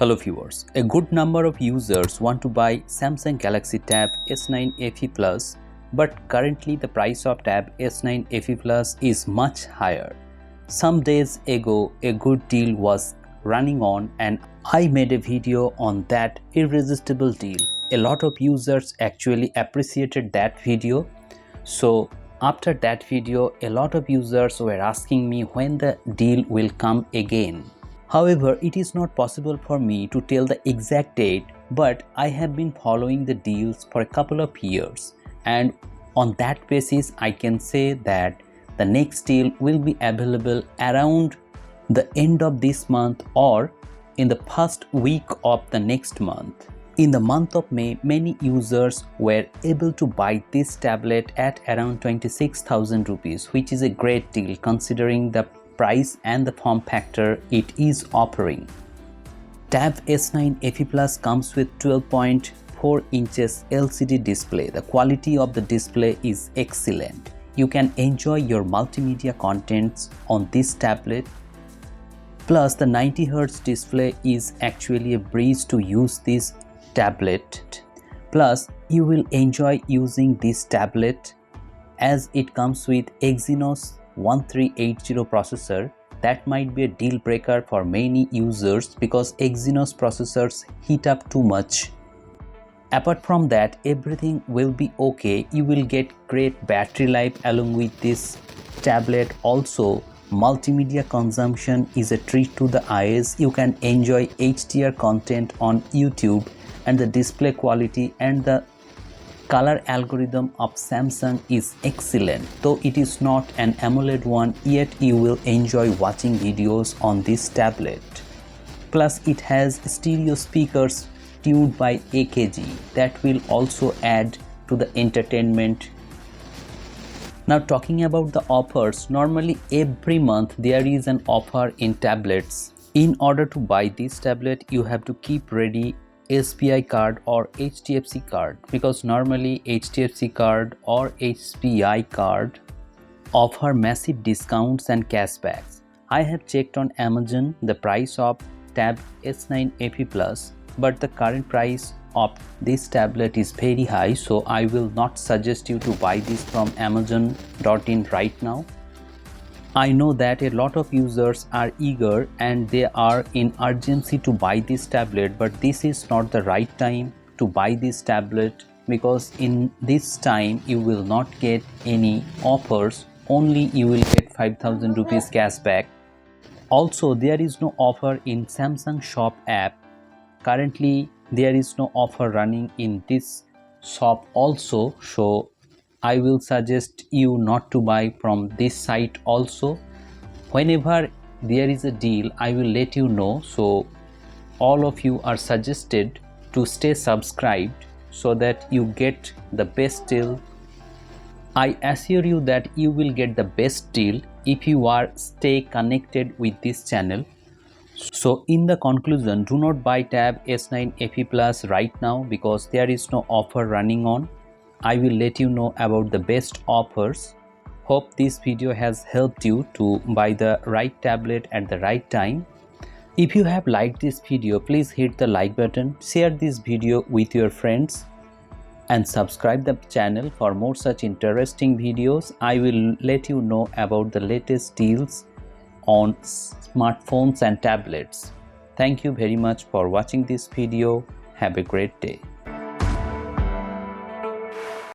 Hello viewers, a good number of users want to buy Samsung Galaxy Tab S9 FE Plus, but currently the price of Tab S9 FE Plus is much higher. Some days ago, a good deal was running on and I made a video on that irresistible deal. A lot of users actually appreciated that video. So after that video, a lot of users were asking me when the deal will come again. However, it is not possible for me to tell the exact date, but I have been following the deals for a couple of years, and on that basis I can say that the next deal will be available around the end of this month or in the first week of the next month. In the month of May, many users were able to buy this tablet at around 26,000 rupees, which is a great deal considering the price and the form factor it is offering. Tab S9 FE Plus comes with 12.4 inches LCD display. The quality of the display is excellent. You can enjoy your multimedia contents on this tablet. Plus, the 90Hz display is actually a breeze to use this tablet. Plus, you will enjoy using this tablet as it comes with Exynos 1380 processor. That might be a deal breaker for many users because Exynos processors heat up too much. Apart from that, everything will be okay. You will get great battery life along with this tablet. Also, multimedia consumption is a treat to the eyes. You can enjoy HDR content on YouTube, and the display quality and the color algorithm of Samsung is excellent. Though it is not an AMOLED one, yet you will enjoy watching videos on this tablet. Plus, it has stereo speakers tuned by AKG that will also add to the entertainment. Now, talking about the offers, normally every month there is an offer in tablets. In order to buy this tablet, you have to keep ready SBI card or HDFC card, because normally HDFC card or SBI card offer massive discounts and cashbacks. I have checked on Amazon the price of Tab S9 FE Plus, but the current price of this tablet is very high, so I will not suggest you to buy this from Amazon.in right now. I know that a lot of users are eager and they are in urgency to buy this tablet, but this is not the right time to buy this tablet because in this time you will not get any offers, only you will get 5,000 rupees cashback. Also, there is no offer in Samsung Shop app. Currently there is no offer running in this shop also, so I will suggest you not to buy from this site also. Whenever there is a deal, I will let you know, so all of you are suggested to stay subscribed so that you get the best deal. I assure you that you will get the best deal if you are stay connected with this channel. So in the conclusion, do not buy Tab S9 FE Plus right now because there is no offer running on. I will let you know about the best offers. Hope this video has helped you to buy the right tablet at the right time. If you have liked this video, please hit the like button, share this video with your friends and subscribe the channel for more such interesting videos. I will let you know about the latest deals on smartphones and tablets. Thank you very much for watching this video. Have a great day.